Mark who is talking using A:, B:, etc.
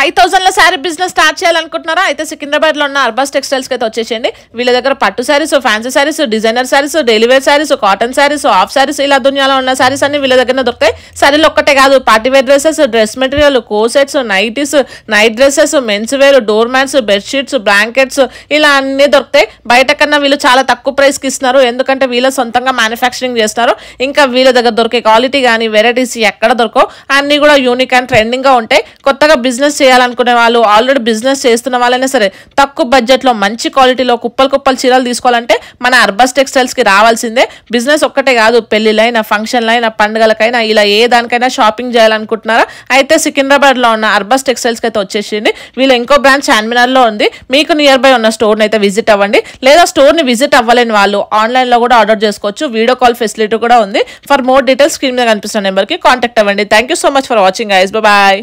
A: 5,000 లో sari business start చేయాలనుకుంటున్నారా? అయితే సికింద్రాబాద్ లో ఉన్న అర్బాస్ టెక్స్టైల్స్ కి అయితే వచ్చేసేయండి. వీళ్ళ దగ్గర పట్టు saris, fancy saris, designer saris, daily wear saris, cotton saris, half saris, ఇలా దునియాలో ఉన్న శారీస్ అన్ని వీళ్ళ దగ్గర దొరుకుతాయి. శారీలు ఒక్కటే కాదు, party wear dresses, dress material, corsets, nighties, night dresses, men's wear, door mats, bedsheets, blankets, ఇలా అన్ని దొరుకుతాయి. బయట కన్నా వీళ్ళు చాలా తక్కువ ప్రైస్ కి ఇస్తున్నారు, ఎందుకంటే వీళ్ళ సొంతంగా మ్యానుఫ్యాక్చరింగ్ చేస్తారు. ఇంకా వీళ్ళ దగ్గర దొరికే క్వాలిటీ కానీ వెరైటీస్ ఎక్కడ దొరకవు, అన్ని కూడా యూనిక్ అండ్ ట్రెండింగ్ గా ఉంటాయి. కొత్తగా బిజినెస్ చేయాలనుకునే వాళ్ళు, ఆల్రెడీ బిజినెస్ చేస్తున్న వాళ్ళైనా సరే తక్కువ బడ్జెట్ లో మంచి క్వాలిటీలో కుప్పలు చీరలు తీసుకోవాలంటే మన అర్బాస్ టెక్స్టైల్స్ కి రావాల్సిందే. బిజినెస్ ఒక్కటే కాదు, పెళ్లిలైనా, ఫంక్షన్లైనా, పండుగలకైనా, ఇలా ఏ దానికైనా షాపింగ్ చేయాలనుకుంటున్నారా? అయితే సికింద్రాబాద్ లో ఉన్న అర్బాస్ టెక్స్టైల్స్ కి అయితే వచ్చేసింది. వీళ్ళ ఇంకో బ్రాంచ్ చార్మినార్ లో ఉంది. మీకు నియర్ బై ఉన్న స్టోర్ అయితే విజిట్ అవ్వండి. లేదా స్టోర్ ని విజిట్ అవ్వలేని వాళ్ళు ఆన్లైన్ లో కూడా ఆర్డర్ చేసుకోవచ్చు. వీడియో కాల్ ఫెసిలిటీ కూడా ఉంది. ఫర్ మోర్ డీటెయిల్స్ స్క్రీన్ మీద కనిపిస్తున్న నెంబర్ కి కాంటాక్ట్ అవ్వండి. Thank you so much for watching guys. By.